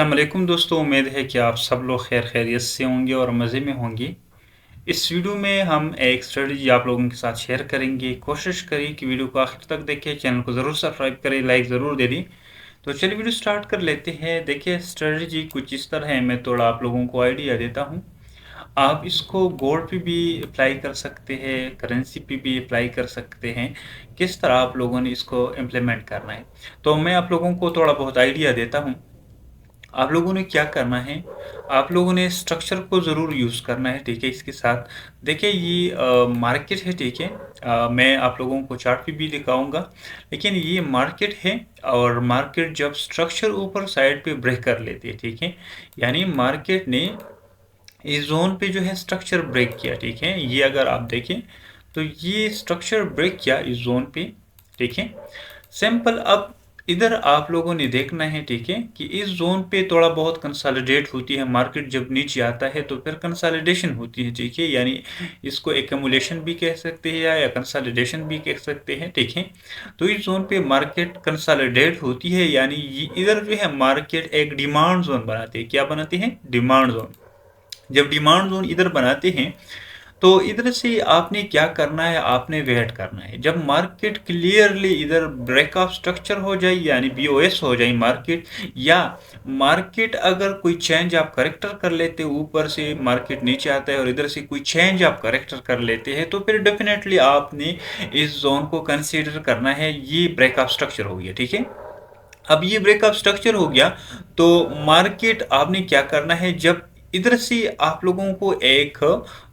अस्सलाम वालेकुम दोस्तों, उम्मीद है कि आप सब लोग खैर खैरियत से होंगे और मज़े में होंगे। इस वीडियो में हम एक स्ट्रेटजी आप लोगों के साथ शेयर करेंगे। कोशिश करें कि वीडियो को आखिर तक देखें, चैनल को ज़रूर सब्सक्राइब करें, लाइक ज़रूर दे दें। तो चलिए वीडियो स्टार्ट कर लेते हैं। देखिए स्ट्रेटजी कुछ इस तरह है, मैं थोड़ा आप लोगों को आइडिया देता हूँ। आप इसको गोल्ड पे भी अप्लाई कर सकते हैं, करेंसी पे भी अप्लाई कर सकते हैं। किस तरह आप लोगों ने इसको इम्प्लीमेंट करना है, तो मैं आप लोगों को थोड़ा बहुत आइडिया देता हूँ। आप लोगों ने क्या करना है, आप लोगों ने स्ट्रक्चर को ज़रूर यूज़ करना है, ठीक है। इसके साथ देखिए ये मार्केट है, ठीक है। मैं आप लोगों को चार्ट पे भी दिखाऊंगा, लेकिन ये मार्केट है। और मार्केट जब स्ट्रक्चर ऊपर साइड पे ब्रेक कर लेती है, ठीक है, यानी मार्केट ने इस जोन पे जो है स्ट्रक्चर ब्रेक किया, ठीक है। ये अगर आप देखें तो ये स्ट्रक्चर ब्रेक किया इस जोन पे, ठीक है। सिंपल। अब इधर आप लोगों ने देखना है, ठीक है, कि इस जोन पे थोड़ा बहुत कंसोलिडेट होती है मार्केट। जब नीचे आता है तो फिर कंसोलिडेशन होती है, ठीक है, यानी इसको एक्यूमुलेशन भी कह सकते हैं या कंसोलिडेशन भी कह सकते हैं, ठीक है। तो इस जोन पे मार्केट कंसोलिडेट होती है, यानी इधर जो है मार्केट एक डिमांड जोन बनाते हैं। क्या बनाते हैं? Demand zone. जब डिमांड जोन इधर बनाते हैं तो इधर से आपने क्या करना है, आपने वेट करना है। जब मार्केट क्लियरली इधर ब्रेक ऑफ स्ट्रक्चर हो जाए, यानी बीओएस हो जाए मार्केट, या मार्केट अगर कोई चेंज आप करेक्टर कर लेते हो, ऊपर से मार्केट नीचे आता है और इधर से कोई चेंज आप करेक्टर कर लेते हैं, तो फिर डेफिनेटली आपने इस जोन को कंसीडर करना है। ये ब्रेक ऑफ स्ट्रक्चर हो गया, ठीक है। अब ये ब्रेकअप स्ट्रक्चर हो गया तो मार्केट आपने क्या करना है, जब इधर से आप लोगों को एक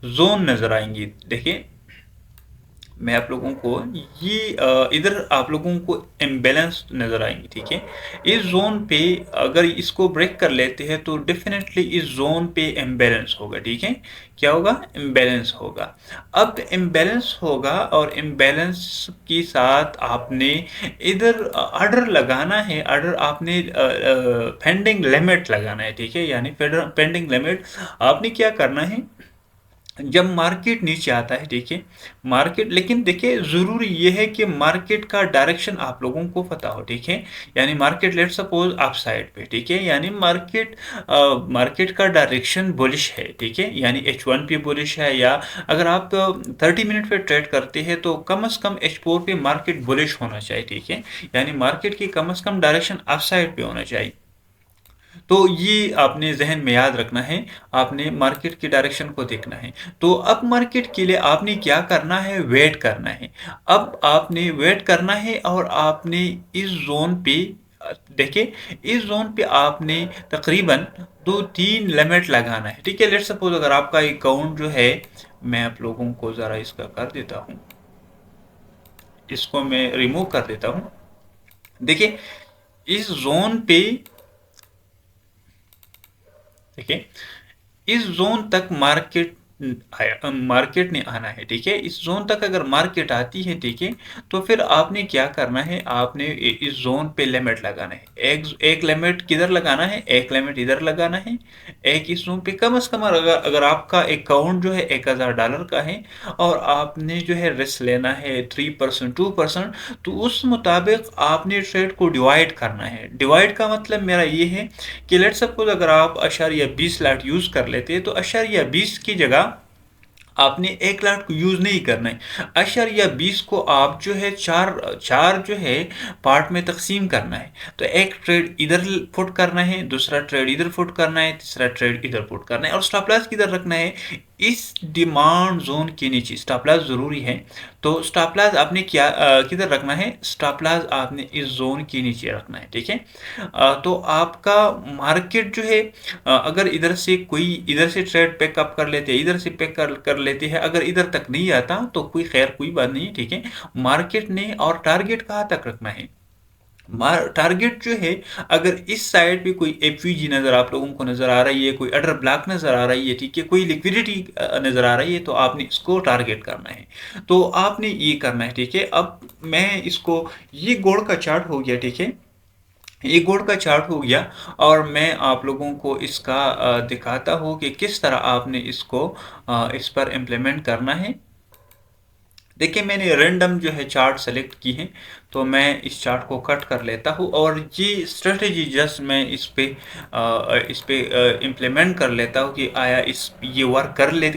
जोन नजर आएंगी, देखिए मैं आप लोगों को ये इधर आप लोगों को इम्बैलेंस नज़र आएंगे, ठीक है। इस जोन पे अगर इसको ब्रेक कर लेते हैं तो डेफिनेटली इस जोन पे इम्बैलेंस होगा, ठीक है। क्या होगा? इम्बैलेंस होगा। अब इम्बैलेंस होगा और इम्बैलेंस के साथ आपने इधर ऑर्डर लगाना है। ऑर्डर आपने पेंडिंग लिमिट लगाना है, ठीक है, यानी पेंडिंग लिमिट आपने क्या करना है, जब मार्केट नीचे आता है, ठीक है, मार्केट, लेकिन देखिए ज़रूरी ये है कि मार्केट का डायरेक्शन आप लोगों को पता हो, ठीक है। यानी market let suppose up side पे, ठीक है, यानी मार्केट का डायरेक्शन बुलिश है, ठीक है, यानी H1 पे बुलिश है, या अगर आप 30 मिनट पे ट्रेड करते हैं तो कम से कम H4 पे मार्केट बुलिश होना चाहिए, ठीक है, यानी मार्केट की कम से कम डायरेक्शन अप साइड पे होना चाहिए। तो ये आपने जहन में याद रखना है, आपने मार्केट की डायरेक्शन को देखना है। तो अब मार्केट के लिए आपने क्या करना है, वेट करना है। अब आपने वेट करना है और आपने इस जोन पे देखिए, इस जोन पे आपने तकरीबन 2-3 लिमिट लगाना है, ठीक है। लेट्स सपोज अगर आपका अकाउंट जो है, मैं आप लोगों को ज़रा इसका कर देता हूँ, इसको मैं रिमूव कर देता हूँ। देखिए इस जोन पे, देखिए इस जोन तक मार्केट ने आना है, ठीक है। इस जोन तक अगर मार्केट आती है, ठीक है, तो फिर आपने क्या करना है, आपने इस जोन पे लिमिट लगाना है। एक लिमिट किधर लगाना है, एक लिमिट इधर लगाना है, एक इस जोन पे कम से कम अगर आपका अकाउंट जो है $1000 का है और आपने जो है रिस्क लेना है 3% 2%, तो उस मुताबिक आपने ट्रेड को डिवाइड करना है। डिवाइड का मतलब मेरा ये है कि लेट सपोज अगर आप अशारिया 20 लाट यूज़ कर लेते हैं तो अशारिया 20 की जगह आपने 1 लाख को यूज नहीं करना है। अशर या 20 को आप जो है चार चार जो है पार्ट में तकसीम करना है। तो एक ट्रेड इधर पुट करना है, दूसरा ट्रेड इधर पुट करना है, तीसरा ट्रेड इधर पुट करना है, और स्टॉप लॉस किधर रखना है, इस डिमांड जोन के नीचे। स्टॉप लॉस जरूरी है, तो स्टॉप लॉस आपने क्या किधर रखना है, स्टॉप लॉस आपने इस जोन के नीचे रखना है, ठीक है। तो आपका मार्केट जो है अगर इधर से ट्रेड पिकअप कर लेते हैं, इधर से पिक कर लेते हैं, अगर इधर तक नहीं आता तो कोई बात नहीं, ठीक है। मार्केट ने और टारगेट कहाँ तक रखना है, टारगेट जो है, अगर इस साइड पे कोई एफवीजी नजर आप लोगों को नजर आ रही है, कोई अडर ब्लॉक नजर आ रही है, ठीक है, कोई लिक्विडिटी नजर आ रही है, तो आपने इसको टारगेट करना है। तो आपने ये करना है, ठीक है। अब मैं इसको, ये गोल्ड का चार्ट हो गया, ठीक है, ये गोल्ड का चार्ट हो गया, और मैं आप लोगों को इसका दिखाता हूँ कि किस तरह आपने इसको इस पर इम्प्लीमेंट करना है। देखिए मैंने रैंडम जो है चार्ट सेलेक्ट की है, तो मैं इस चार्ट को कट कर लेता हूँ और ये स्ट्रेटजी जस्ट मैं इस पे इम्प्लीमेंट कर लेता हूँ कि आया इस ये वर्क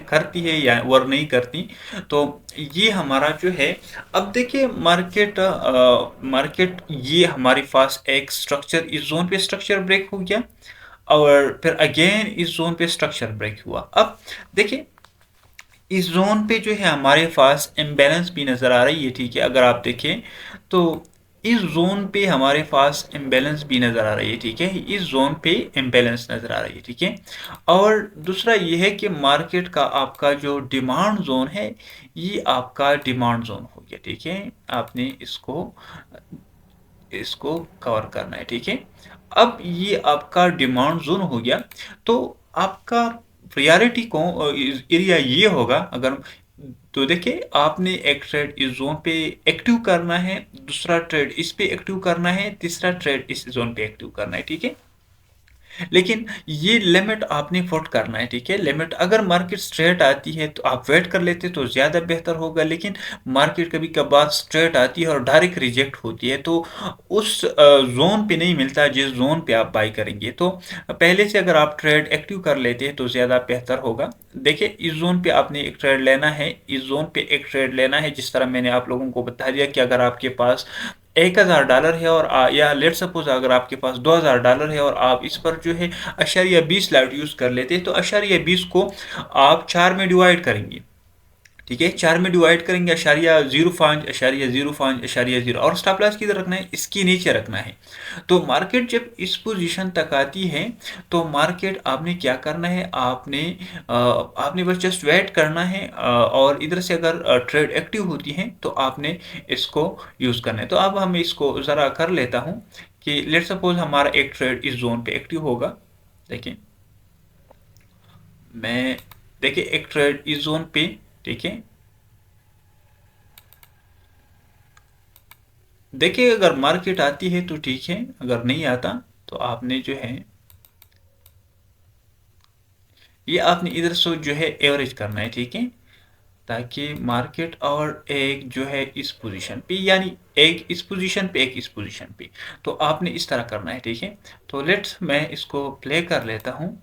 करती है या वर्क नहीं करती। तो ये हमारा जो है, अब देखिए मार्केट ये हमारे पास एक स्ट्रक्चर, इस जोन पे स्ट्रक्चर ब्रेक हो गया और फिर अगेन इस जोन पे स्ट्रक्चर ब्रेक हुआ। अब देखिए इस जोन पे जो है हमारे पास इम्बैलेंस भी नज़र आ रही है, ठीक है। अगर आप देखें तो इस जोन पे हमारे पास इम्बैलेंस भी नज़र आ रही है, ठीक है। इस जोन पे इम्बैलेंस नज़र आ रही है, ठीक है। और दूसरा ये है कि मार्केट का आपका जो डिमांड जोन है, ये आपका डिमांड जोन हो गया, ठीक है। आपने इसको इसको कवर करना है, ठीक है। अब ये आपका डिमांड जोन हो गया, तो आपका प्रायोरिटी को एरिया ये होगा। अगर तो देखिए आपने एक ट्रेड इस जोन पे एक्टिव करना है, दूसरा ट्रेड इस पे एक्टिव करना है, तीसरा ट्रेड इस जोन पे एक्टिव करना है, ठीक है। लेकिन ये लिमिट आपने पुट करना है, ठीक है। लिमिट अगर मार्केट स्ट्रेट आती है तो आप वेट कर लेते तो ज़्यादा बेहतर होगा, लेकिन मार्केट कभी कभार स्ट्रेट आती है और डायरेक्ट रिजेक्ट होती है, तो उस जोन पे नहीं मिलता जिस जोन पे आप बाई करेंगे। तो पहले से अगर आप ट्रेड एक्टिव कर लेते हैं तो ज़्यादा बेहतर होगा। देखिए इस जोन पे आपने एक ट्रेड लेना है, इस जोन पे एक ट्रेड लेना है। जिस तरह मैंने आप लोगों को बता दिया कि अगर आपके पास $1000 है और या लेट सपोज अगर आपके पास $2000 है और आप इस पर जो है अशरिया 20 लाइट यूज़ कर लेते हैं, तो अशरिया 20 को आप 4 में डिवाइड करेंगे, ठीक है। 4 में डिवाइड करेंगे, अशारिया 0.5 अशारिया 0.5 अशारिया 0, और स्टॉप लॉस किधर रखना है, इसके नीचे रखना है। तो मार्केट जब इस पोजीशन तक आती है तो मार्केट आपने क्या करना है, आपने बस जस्ट वेट करना है, और इधर से अगर ट्रेड एक्टिव होती है तो आपने इसको यूज़ करना है। तो अब हम इसको ज़रा कर लेता हूँ कि लेट सपोज हमारा एक ट्रेड इस जोन पे एक्टिव होगा। देखिए मैं देखिए एक ट्रेड इस जोन पे, ठीक है। देखिए अगर मार्केट आती है तो ठीक है, अगर नहीं आता तो आपने जो है ये आपने इधर से जो है एवरेज करना है, ठीक है। ताकि मार्केट और एक जो है इस पोजीशन पे, यानी एक इस पोजीशन पे एक इस पोजीशन पे, तो आपने इस तरह करना है, ठीक है। तो लेट्स मैं इसको प्ले कर लेता हूँ।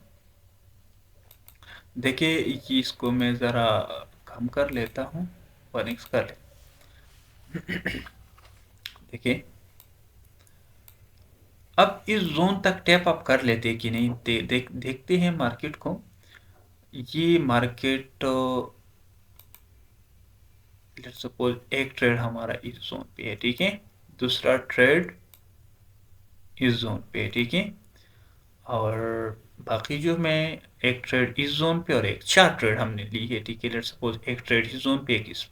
देखिए ये इसको मैं ज़रा कम कर लेता हूँ, 1x कर ले। देखिए अब इस जोन तक टैप अप कर लेते हैं कि नहीं, देखते हैं मार्केट को। ये मार्केट लेट्स सपोज एक ट्रेड हमारा इस जोन पे है, ठीक है। दूसरा ट्रेड इस जोन पे है, ठीक है। और बाकी जो मैं एक ट्रेड इस जोन पे और एक 4 ट्रेड हमने ली है, ठीक है। लेट्स सपोज एक ट्रेड इस जोन पे, एक इस।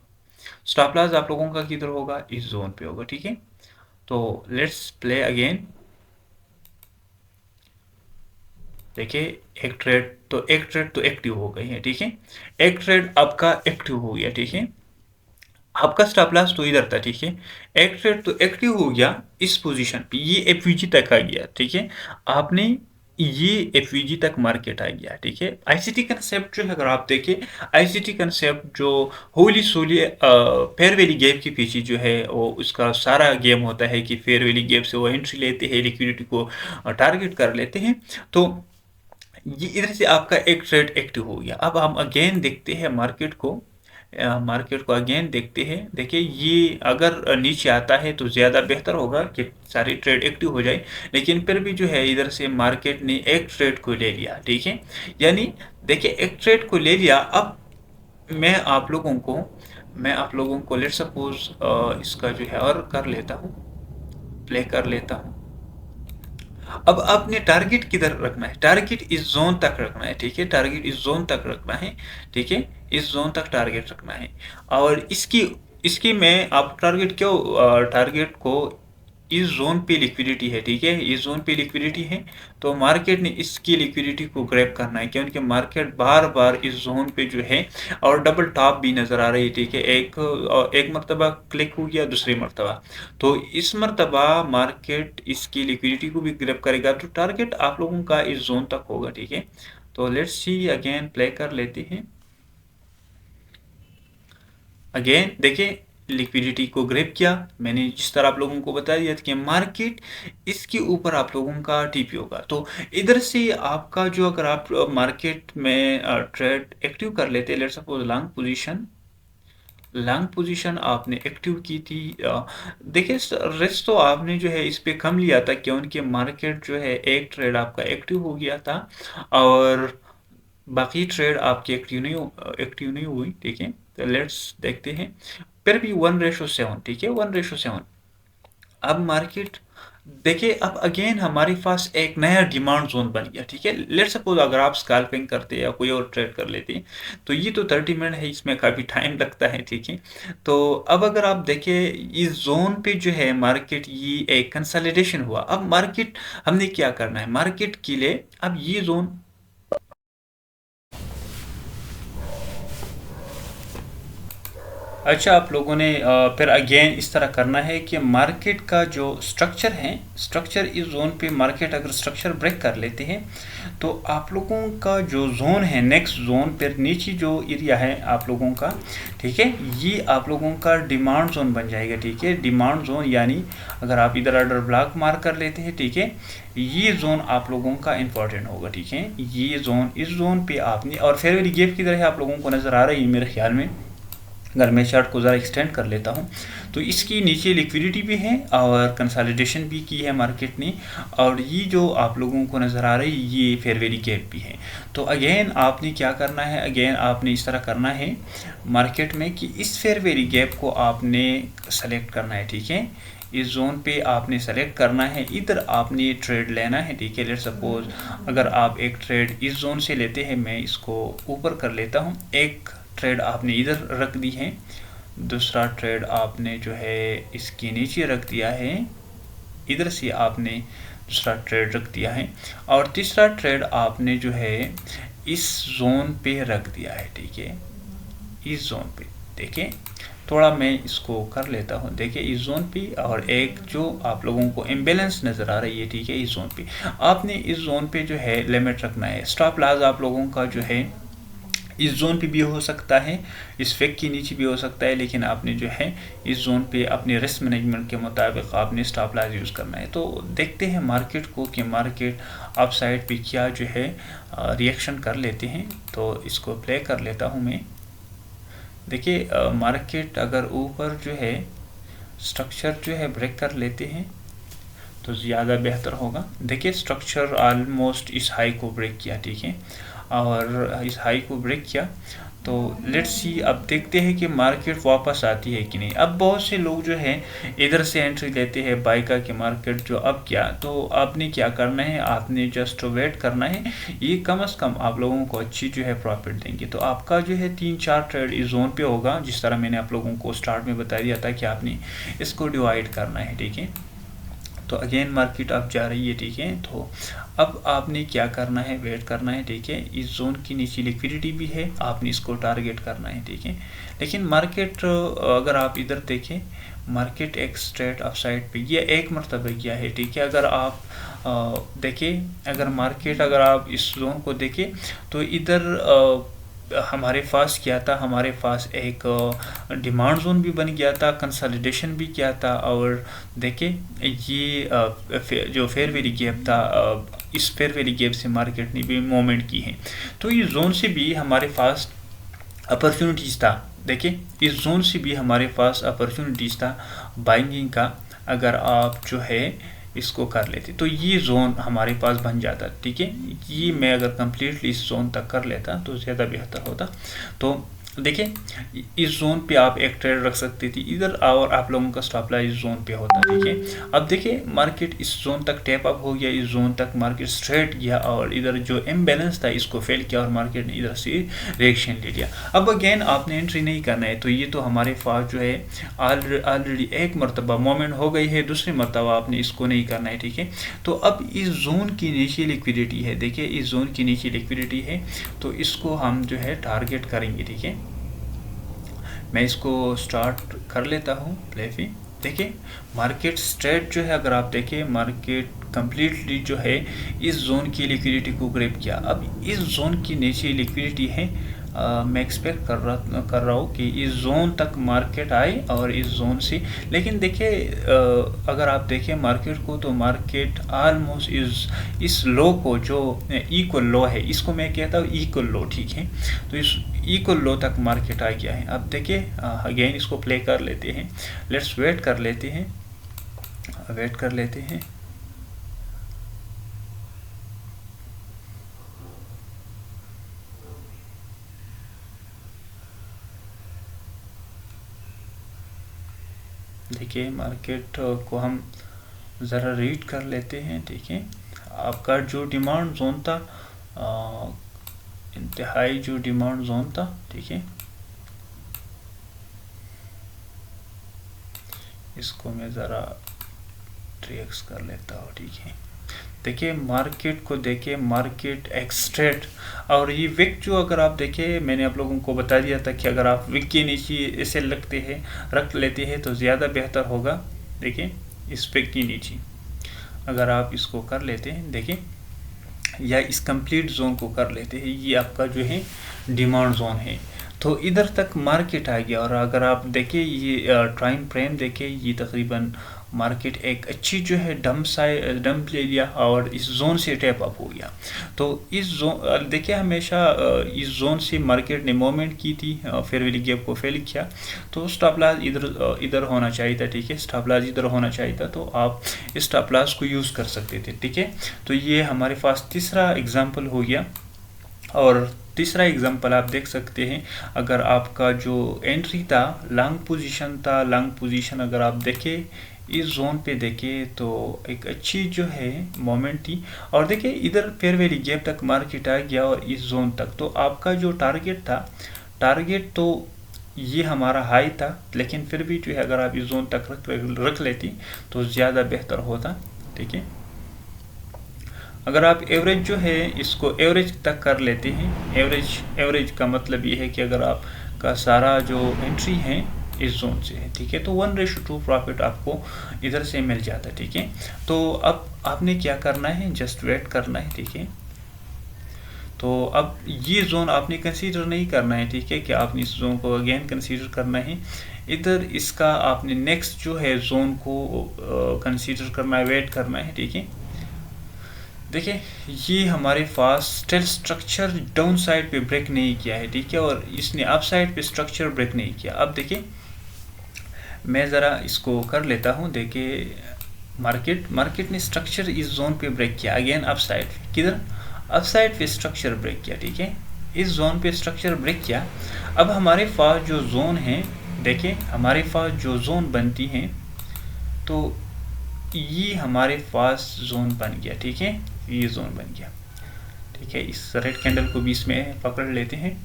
स्टॉप लॉस आप लोगों का किधर होगा, इस जोन पे होगा, ठीक है। तो लेट्स प्ले अगेन। देखिए एक ट्रेड तो एक्टिव हो गई है, ठीक है। एक ट्रेड आपका एक्टिव हो गया, ठीक है। आपका स्टॉप लॉस तो इधर था, ठीक है। एक ट्रेड तो एक्टिव हो गया इस पोजीशन पे, ये एफवीजी तक आ गया, ठीक है। आपने ये एफवीजी तक मार्केट आ गया, ठीक है। आईसीटी कंसेप्ट जो है अगर आप देखें, आईसीटी कंसेप्ट जो होली सोली फेयर वैली गैप के पीछे जो है वो उसका सारा गेम होता है कि फेयर वैली गैप से वो एंट्री लेते हैं, लिक्विडिटी को टारगेट कर लेते हैं। तो ये इधर से आपका एक ट्रेड एक्टिव हो गया। अब हम अगेन देखते हैं मार्केट को अगेन देखते हैं। देखिए ये अगर नीचे आता है तो ज़्यादा बेहतर होगा कि सारी ट्रेड एक्टिव हो जाए, लेकिन फिर भी जो है इधर से मार्केट ने एक ट्रेड को ले लिया, ठीक है। यानी देखिए एक ट्रेड को ले लिया। अब मैं आप लोगों को लेट सपोज इसका जो है और कर लेता हूँ, प्ले कर लेता हूँ। अब आपने टारगेट किधर रखना है, टारगेट इस जोन तक रखना है, ठीक है। टारगेट इस जोन तक रखना है, ठीक है। इस जोन तक टारगेट रखना है। और इसकी इसकी में आप टारगेट क्यों, टारगेट को इस जोन पे लिक्विडिटी है, ठीक है। इस जोन पे लिक्विडिटी है तो मार्केट ने इसकी लिक्विडिटी को ग्रैब करना है, क्योंकि मार्केट बार बार इस जोन पे जो है, और डबल टॉप भी नज़र आ रही है, ठीक है। एक मरतबा क्लिक हो गया, दूसरी मरतबा, तो इस मरतबा मार्केट इसकी लिक्विडिटी को भी ग्रैब करेगा, तो टारगेट आप लोगों का इस जोन तक होगा, ठीक है। तो लेट्स सी अगेन प्ले कर लेते हैं। अगेन देखिए लिक्विडिटी को ग्रैब किया, मैंने जिस तरह आप लोगों को बता दिया था कि मार्केट इसके ऊपर आप लोगों का टीपी होगा। तो इधर से आपका जो अगर आप मार्केट में ट्रेड एक्टिव कर लेते हैं, लेट्स सपोज लॉन्ग पोजीशन आपने एक्टिव की थी, देखिए रिस्क तो आपने जो है इस पे कम लिया था क्योंकि मार्केट जो है एक ट्रेड आपका एक्टिव हो गया था और बाकी ट्रेड आपकी एक्टिव नहीं हुई। ठीक है, तो लेट्स देखते हैं। फिर भी 1:7, ठीक है, 1:7। अब मार्केट देखिए, अब अगेन हमारे पास एक नया डिमांड जोन बन गया। ठीक है, लेट्स सपोज अगर आप स्कैल्पिंग करते या कोई और ट्रेड कर लेते तो ये तो 30 मिनट है, इसमें काफ़ी टाइम लगता है। ठीक है, तो अब अगर आप देखें इस जोन पे जो है मार्केट ये एक कंसोलिडेशन हुआ। अब मार्केट हमने क्या करना है मार्केट के लिए, अब ये जोन अच्छा आप लोगों ने फिर अगेन इस तरह करना है कि मार्केट का जो स्ट्रक्चर है, स्ट्रक्चर इस जोन पे मार्केट अगर स्ट्रक्चर ब्रेक कर लेते हैं तो आप लोगों का जो जोन है नेक्स्ट जोन फिर नीचे जो एरिया है आप लोगों का, ठीक है, ये आप लोगों का डिमांड जोन बन जाएगा। ठीक है, डिमांड जोन यानी अगर आप इधर ऑर्डर ब्लॉक मार्क कर लेते हैं, ठीक है, ये जोन आप लोगों का इंपॉर्टेंट होगा। ठीक है, ये जोन इस जोन पे आपने और फेयरवेल गैप की तरह आप लोगों को नज़र आ रही है मेरे ख्याल में। अगर मैं चार्ट को ज़रा एक्सटेंड कर लेता हूँ तो इसकी नीचे लिक्विडिटी भी है और कंसोलिडेशन भी की है मार्केट ने, और ये जो आप लोगों को नज़र आ रही है ये फेयर वैल्यू गैप भी है। तो अगेन आपने क्या करना है, अगेन आपने इस तरह करना है मार्केट में कि इस फेयर वैल्यू गैप को आपने सेलेक्ट करना है। ठीक है, इस जोन पे आपने सेलेक्ट करना है, इधर आपने ट्रेड लेना है। ठीक है, लेट सपोज अगर आप एक ट्रेड इस जोन से लेते हैं, मैं इसको ऊपर कर लेता हूँ, एक ट्रेड आपने इधर रख दी है, दूसरा ट्रेड आपने जो है इसके नीचे रख दिया है, इधर से आपने दूसरा ट्रेड रख दिया है, और तीसरा ट्रेड आपने जो है इस जोन पे रख दिया है। ठीक है, इस जोन पे देखिए, थोड़ा मैं इसको कर लेता हूँ, देखिए इस जोन पे, और एक जो आप लोगों को इम्बेलेंस नज़र आ रही है। ठीक है, इस जोन पे आपने इस जोन पे जो है लिमिट रखना है। स्टॉप लॉस आप लोगों का जो है इस जोन पे भी हो सकता है, इस फेक के नीचे भी हो सकता है, लेकिन आपने जो है इस जोन पे अपने रिस्क मैनेजमेंट के मुताबिक आपने स्टॉप लॉस यूज़ करना है। तो देखते हैं मार्केट को कि मार्केट अप साइड पे क्या जो है रिएक्शन कर लेते हैं। तो इसको प्ले कर लेता हूँ मैं। देखिए मार्केट अगर ऊपर जो है स्ट्रक्चर जो है ब्रेक कर लेते हैं तो ज़्यादा बेहतर होगा। देखिए स्ट्रक्चर ऑलमोस्ट इस हाई को ब्रेक किया। ठीक है, और इस हाई को ब्रेक किया, तो लेट्स सी अब देखते हैं कि मार्केट वापस आती है कि नहीं। अब बहुत से लोग जो है इधर से एंट्री लेते हैं बाय का कि मार्केट जो अब क्या, तो आपने क्या करना है, आपने जस्ट वेट करना है, ये कम से कम आप लोगों को अच्छी जो है प्रॉफिट देंगे। तो आपका जो है 3-4 ट्रेड इस जोन पे होगा, जिस तरह मैंने आप लोगों को स्टार्ट में बता दिया था कि आपने इसको डिवाइड करना है। ठीक है, तो अगेन मार्केट अब जा रही है। ठीक है, तो अब आपने क्या करना है, वेट करना है। ठीक है, इस जोन की नीचे लिक्विडिटी भी है, आपने इसको टारगेट करना है। ठीक है, लेकिन मार्केट अगर आप इधर देखें, मार्केट एक स्ट्रेट अपसाइड पे ये एक मरतबा गया है। ठीक है, अगर आप देखें, अगर मार्केट अगर आप इस जोन को देखें तो इधर हमारे पास क्या था, हमारे पास एक डिमांड जोन भी बन गया था, कंसोलिडेशन भी किया था, और देखिए ये जो फेयर वैल्यू गैप था, इस फेयर वैल्यू गैप से मार्केट ने भी मूवमेंट की है। तो इस जोन से भी हमारे पास अपॉर्चुनिटीज़ था। देखिए इस जोन से भी हमारे पास अपॉर्चुनिटीज़ था बाइंगिंग का, अगर आप जो है इसको कर लेते तो ये जोन हमारे पास बन जाता। ठीक है, ये मैं अगर कम्प्लीटली इस जोन तक कर लेता तो ज़्यादा बेहतर होता। तो देखिए इस जोन पे आप एक ट्रेड रख सकती थी इधर, और आप लोगों का स्टॉप लॉस इस जोन पे होता। ठीक है, अब देखिए मार्केट इस जोन तक टैप अप हो गया, इस जोन तक मार्केट स्ट्रेट गया, और इधर जो इम्बैलेंस था इसको फेल किया और मार्केट ने इधर से रिएक्शन ले लिया। अब अगेन आपने एंट्री नहीं करना है, तो ये तो हमारे पास जो है ऑलरेडी एक मरतबा मोमेंट हो गई है, दूसरी मरतबा आपने इसको नहीं करना है। ठीक है, तो अब इस जोन की नीचे लिक्विडिटी है, देखिए इस जोन की नीचे लिक्विडिटी है, तो इसको हम जो है टारगेट करेंगे। ठीक है, मैं इसको स्टार्ट कर लेता हूँ प्ले पे। देखिए मार्केट स्ट्रेट जो है, अगर आप देखें मार्केट कम्प्लीटली जो है इस जोन की लिक्विडिटी को ग्रैब किया। अब इस जोन की नीचे लिक्विडिटी है, मैं एक्सपेक्ट कर रहा हूँ कि इस जोन तक मार्केट आए और इस जोन से, लेकिन देखिए अगर आप देखें मार्केट को, तो मार्केट ऑलमोस्ट इस लो को, जो इक्वल लो है, इसको मैं कहता हूँ इक्वल लो, ठीक है। तो इस इक्वल लो तक मार्केट आ गया है। अब देखिए अगेन इसको प्ले कर लेते हैं, लेट्स वेट कर लेते हैं, वेट कर लेते हैं। देखिए मार्केट को हम ज़रा रीड कर लेते हैं। देखिए आपका जो डिमांड जोन था, इंतहाई जो डिमांड जोन था, ठीक है, इसको मैं ज़रा 3x कर लेता हूँ, ठीक है। देखिए मार्केट को देखिए, मार्केट एक्सट्रेट और ये विक जो, अगर आप देखिए मैंने आप लोगों को बता दिया था कि अगर आप विक के नीचे इसे रख लेते हैं तो ज़्यादा बेहतर होगा। देखिए इस विक के नीचे अगर आप इसको कर लेते हैं, देखिए, या इस कंप्लीट जोन को कर लेते हैं, ये आपका जो है डिमांड जोन है, तो इधर तक मार्केट आ गया। और अगर आप देखिए ये टाइम फ्रेम देखिए, ये तकरीबन मार्केट एक अच्छी जो है डंप ले लिया और इस जोन से टैप अप हो गया। तो इस जोन देखिए हमेशा इस जोन से मार्केट ने मूवमेंट की थी, फेयर वैल्यू गैप को फेल किया, तो स्टॉप लॉस इधर होना चाहिए था, ठीक है, स्टॉप लॉस इधर होना चाहिए था, तो आप स्टॉप लॉस को यूज़ कर सकते थे, ठीक है। तो ये हमारे पास तीसरा एग्जाम्पल हो गया। और तीसरा एग्जांपल आप देख सकते हैं, अगर आपका जो एंट्री था लॉन्ग पोजीशन था, लॉन्ग पोजीशन अगर आप देखें इस जोन पे देखें तो एक अच्छी जो है मोमेंट थी, और देखिए इधर फेयर वैल्यू गैप तक मार्केट आ गया और इस जोन तक, तो आपका जो टारगेट था, टारगेट तो ये हमारा हाई था, लेकिन फिर भी जो है अगर आप इस जोन तक रख लेती तो ज़्यादा बेहतर होता, ठीक है। अगर आप एवरेज जो है इसको एवरेज तक कर लेते हैं, एवरेज का मतलब ये है कि अगर आपका सारा जो एंट्री है इस जोन से है, ठीक है, तो 1:2 प्रॉफिट आपको इधर से मिल जाता है, ठीक है। तो अब आपने क्या करना है, जस्ट वेट करना है, ठीक है। तो अब ये जोन आपने कंसीडर नहीं करना है, ठीक है, कि आपने इस जोन को अगेन कंसीडर करना है, इधर इसका आपने नेक्स्ट जो है जोन को कंसीडर करना है, वेट करना है, ठीक है। देखिए ये हमारे पास स्टिल स्ट्रक्चर डाउन साइड पे ब्रेक नहीं किया है, ठीक है, और इसने अप साइड पे स्ट्रक्चर ब्रेक नहीं किया। अब देखिए मैं ज़रा इसको कर लेता हूँ। देखिए मार्केट ने स्ट्रक्चर इस जोन पे ब्रेक किया, अगेन अप साइड, किधर अप साइड पे स्ट्रक्चर ब्रेक किया, ठीक है, इस जोन पे स्ट्रक्चर ब्रेक किया। अब हमारे पास जो जोन है, देखिए हमारे पास जो जोन बनती है, तो ये हमारे पास जोन बन गया, ठीक है, ये जोन बन गया, ठीक है। इस रेड कैंडल को भी इसमें पकड़ लेते हैं,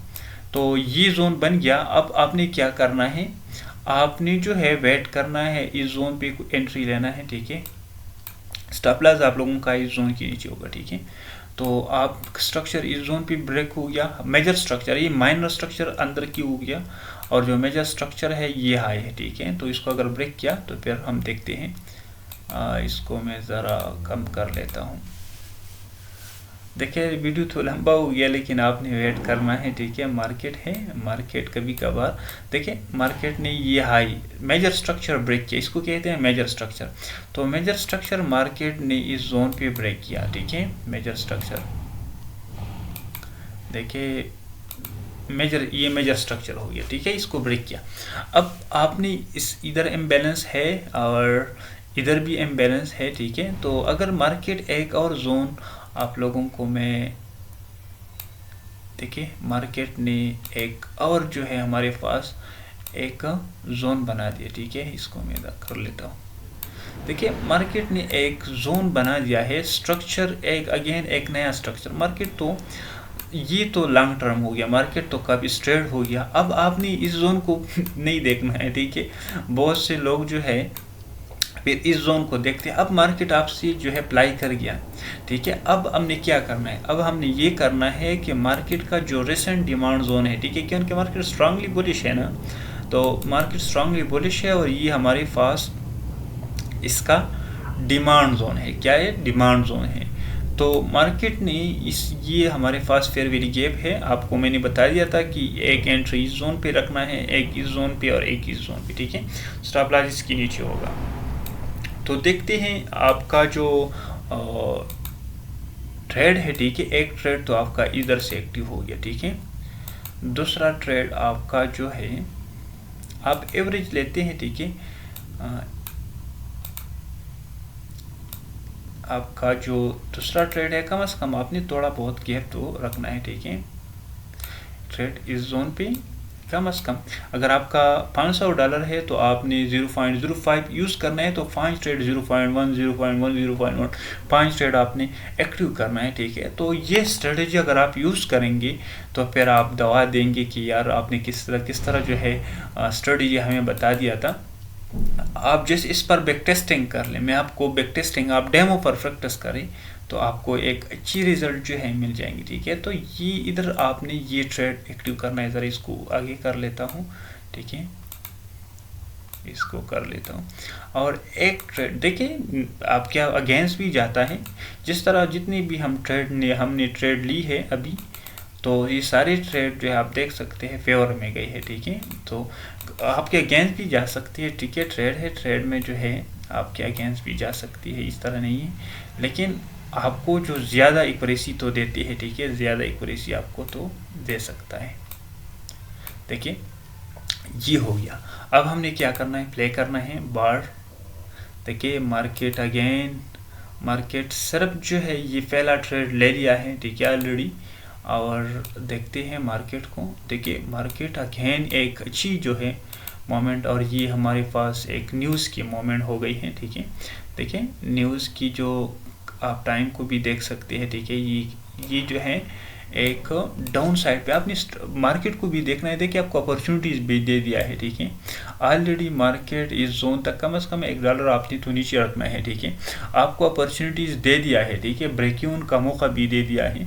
तो ये जोन बन गया। अब आपने क्या करना है, आपने जो है वेट करना है, इस जोन पे एंट्री लेना है, ठीक है। स्टॉप लॉस आप लोगों का इस जोन के नीचे होगा, ठीक है। तो आप स्ट्रक्चर इस जोन पे ब्रेक हो गया, मेजर स्ट्रक्चर, ये माइनर स्ट्रक्चर अंदर की हो गया और जो मेजर स्ट्रक्चर है ये हाई है, ठीक है। तो इसको अगर ब्रेक किया तो फिर हम देखते हैं, इसको मैं ज़रा कम कर लेता हूँ। देखिए वीडियो तो लंबा हो गया, लेकिन आपने वेट करना है, ठीक है। मार्केट है, मार्केट कभी कभार देखिए मार्केट ने ये हाई मेजर स्ट्रक्चर ब्रेक किया, इसको कहते हैं मेजर स्ट्रक्चर। तो मेजर स्ट्रक्चर मार्केट ने इस जोन पे ब्रेक किया, ठीक है, मेजर स्ट्रक्चर देखिए ये मेजर स्ट्रक्चर हो गया, ठीक है, इसको ब्रेक किया। अब आपने इस इधर इम्बैलेंस है और इधर भी इम्बैलेंस है, ठीक है। तो अगर मार्केट एक और जोन आप लोगों को मैं देखिए, मार्केट ने एक और जो है हमारे पास एक जोन बना दिया, ठीक है, इसको मैं कर लेता हूँ। देखिए मार्केट ने एक जोन बना दिया है, स्ट्रक्चर एक अगेन एक नया स्ट्रक्चर। मार्केट तो ये तो लॉन्ग टर्म हो गया, मार्केट तो कब स्ट्रेट हो गया। अब आपने इस जोन को नहीं देखना है, ठीक है। बहुत से लोग जो है फिर इस जोन को देखते हैं। अब मार्केट आपसे जो है अप्लाई कर गया, ठीक है। अब हमने क्या करना है, अब हमने ये करना है कि मार्केट का जो रिसेंट डिमांड जोन है, ठीक है, क्योंकि मार्केट स्ट्रांगली बुलिश है ना, तो मार्केट स्ट्रांगली बुलिश है और ये हमारे पास इसका डिमांड जोन है। क्या है, डिमांड जोन है। तो मार्केट ने ये हमारे पास फेयर वैल्यू गैप है, आपको मैंने बता दिया था कि एक एंट्री इस जोन पे रखना है, एक इस जोन पे और एक इस जोन पे, ठीक है। स्टॉप लॉस इसके नीचे होगा। तो देखते हैं आपका जो ट्रेड है, ठीक है, एक ट्रेड तो आपका इधर से एक्टिव हो गया, ठीक है। दूसरा ट्रेड आपका जो है, आप एवरेज लेते हैं, ठीक है। आपका जो दूसरा ट्रेड है, कम से कम आपने थोड़ा बहुत गैप तो रखना है, ठीक है। ट्रेड इस जोन पे कम से कम अगर आपका $500 है तो आपने 0.05 यूज़ करना है, तो 5 ट्रेड 0.1 0.1 0.1 5 ट्रेड आपने एक्टिव करना है, ठीक है। तो ये स्ट्रेटेजी अगर आप यूज़ करेंगे तो फिर आप दवा देंगे कि यार आपने किस तरह जो है स्ट्रेटेजी हमें बता दिया था। आप जैसे इस पर बैक टेस्टिंग कर लें, मैं आपको बैक टेस्टिंग आप डेमो पर प्रैक्टिस करें तो आपको एक अच्छी रिजल्ट जो है मिल जाएंगी, ठीक है। तो ये इधर आपने ये ट्रेड एक्टिव करना है, ज़रा इसको आगे कर लेता हूँ, ठीक है, इसको कर लेता हूँ। और एक ट्रेड देखिए आप क्या अगेंस्ट भी जाता है, जिस तरह जितनी भी हमने ट्रेड ली है अभी, तो ये सारे ट्रेड जो है आप देख सकते हैं फेवर में गई है, ठीक है। तो आपके अगेंस्ट भी जा सकती है, ठीक है। ट्रेड है, ट्रेड में जो है आपके अगेंस्ट भी जा सकती है, इस तरह नहीं है, लेकिन आपको जो ज़्यादा एक्यूरेसी तो देती है, ठीक है, ज़्यादा एक्यूरेसी आपको तो दे सकता है। देखिए ये हो गया। अब हमने क्या करना है, प्ले करना है बार। देखिए मार्केट अगेन, मार्केट सिर्फ जो है ये पहला ट्रेड ले लिया है, ठीक है, ऑलरेडी। और देखते हैं मार्केट को। देखिए मार्केट अगेन एक अच्छी जो है मोमेंट, और ये हमारे पास एक न्यूज़ की मोमेंट हो गई है, ठीक है। देखिए न्यूज़ की जो आप टाइम को भी देख सकते हैं, ठीक है। ये जो है एक डाउन साइड पे आपने मार्केट को भी देखना है। देखिए आपको अपॉर्चुनिटीज़ भी दे दिया है, ठीक है। ऑलरेडी मार्केट इस जोन तक कम से कम $1 आपने तो नीचे रखना है, ठीक है। आपको अपॉर्चुनिटीज़ दे दिया है, ठीक है, ब्रेक इवन का मौका भी दे दिया है।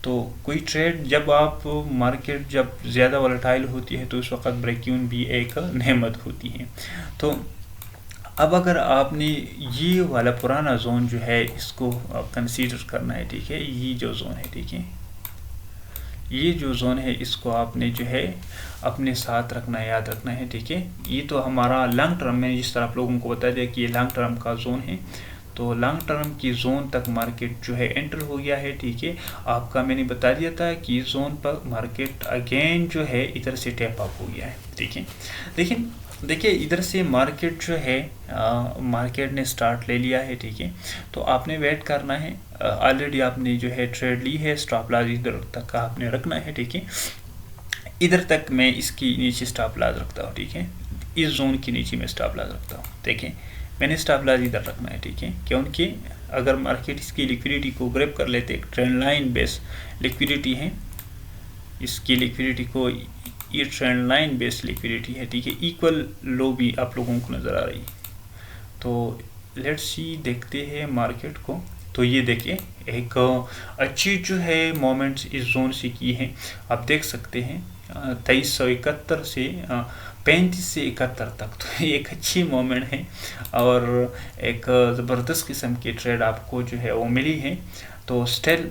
तो कोई ट्रेड जब आप मार्केट जब ज़्यादा वोलेटाइल होती है तो उस वक्त ब्रेक इवन भी एक नेमत होती है। तो अब अगर आपने ये वाला पुराना जोन जो है इसको कंसीडर करना है, ठीक है, ये जो जोन है, ठीक है, ये जो जोन है इसको आपने जो है अपने साथ रखना है, याद रखना है, ठीक है। ये तो हमारा लॉन्ग टर्म में, जिस तरह आप लोगों को बता दिया कि ये लॉन्ग टर्म का जोन है, तो लॉन्ग टर्म की जोन तक मार्केट जो है एंटर हो गया है, ठीक है। आपका मैंने बता दिया था कि जोन पर मार्केट अगेन जो है इधर से टैप अप हो गया है, ठीक है। देखिए इधर से मार्केट जो है मार्केट ने स्टार्ट ले लिया है, ठीक है। तो आपने वेट करना है, ऑलरेडी आपने जो है ट्रेड ली है, स्टॉप लॉस इधर तक का आपने रखना है, ठीक है। इधर तक मैं इसकी नीचे स्टॉप लॉस रखता हूँ, ठीक है, इस जोन के नीचे मैं स्टॉप लॉस रखता हूँ। देखिए मैंने स्टॉप लॉस इधर रखना है, ठीक है, क्योंकि अगर मार्केट इसकी लिक्विडिटी को ग्रैब कर लेते, एक ट्रेंड लाइन बेस लिक्विडिटी है, इसकी लिक्विडिटी को, ये ट्रेंड लाइन बेस्ड लिक्विडिटी है, ठीक है, इक्वल लो भी आप लोगों को नज़र आ रही है। तो लेट्स सी देखते हैं मार्केट को। तो ये देखिए एक अच्छी जो है मोमेंट्स इस जोन से की है, आप देख सकते हैं 2371 से 35 से 71 तक, तो एक अच्छी मोमेंट है और एक ज़बरदस्त किस्म की ट्रेड आपको जो है वो मिली है। तो स्टिल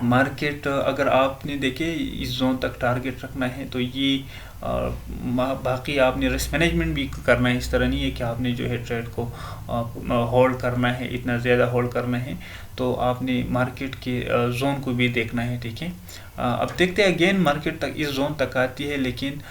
मार्केट अगर आपने देखे इस जोन तक टारगेट रखना है, तो ये बाकी आपने रिस्क मैनेजमेंट भी करना है। इस तरह नहीं है कि आपने जो है ट्रेड को होल्ड करना है, इतना ज़्यादा होल्ड करना है, तो आपने मार्केट के जोन को भी देखना है, ठीक है। अब देखते हैं अगेन मार्केट तक इस जोन तक आती है, लेकिन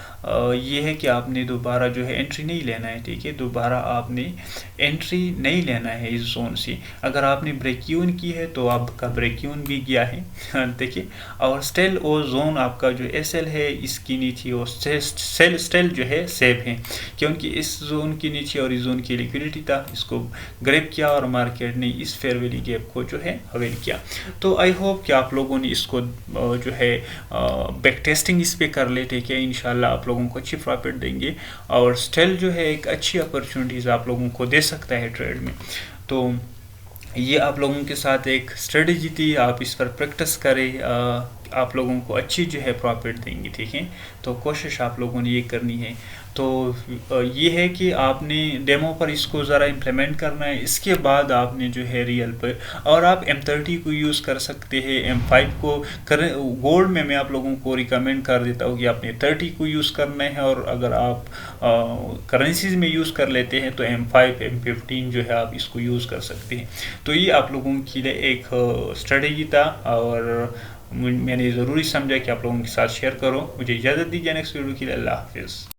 ये है कि आपने दोबारा जो है एंट्री नहीं लेना है, ठीक है, दोबारा आपने एंट्री नहीं लेना है इस जोन से। अगर आपने ब्रेक इवन की है तो आपका ब्रेक इवन भी गया है देखिए, और स्टिल वो जोन आपका जो एसएल है इसकी नीचे वो सेल स्टिल जो है सेफ है, क्योंकि इस जोन के नीचे और इस जोन की लिक्विडिटी था, इसको ग्रैब किया और मार्केट ने इस फेयर वैल्यू गैप को जो है अवेल किया। तो आई होप कि आप लोगों ने इसको जो है बैक टेस्टिंग इस पे कर ले, ठीक है। इंशाल्लाह आप लोगों को अच्छी प्रॉफिट देंगे और स्टिल जो है एक अच्छी अपॉर्चुनिटीज़ आप लोगों को दे सकता है ट्रेड में। तो ये आप लोगों के साथ एक स्ट्रेटजी थी, आप इस पर प्रैक्टिस करें, आप लोगों को अच्छी जो है प्रॉफिट देंगे, ठीक है। तो कोशिश आप लोगों ने ये करनी है। तो ये है कि आपने डेमो पर इसको ज़रा इम्प्लीमेंट करना है, इसके बाद आपने जो है रियल पर, और आप M30 को यूज़ कर सकते हैं। M5 को कर गोल्ड में मैं आप लोगों को रिकमेंड कर देता हूँ कि आपने 30 को यूज़ करना है, और अगर आप करेंसीज में यूज़ कर लेते हैं तो M5 M15 जो है आप इसको यूज़ कर सकते हैं। तो ये आप लोगों के लिए एक स्ट्रेटेजी था, और मैंने ज़रूरी समझा कि आप लोगों के साथ शेयर करो। मुझे इजाज़त दीजिए, नेक्स्ट वीडियो के लिए अल्लाह हाफिज़।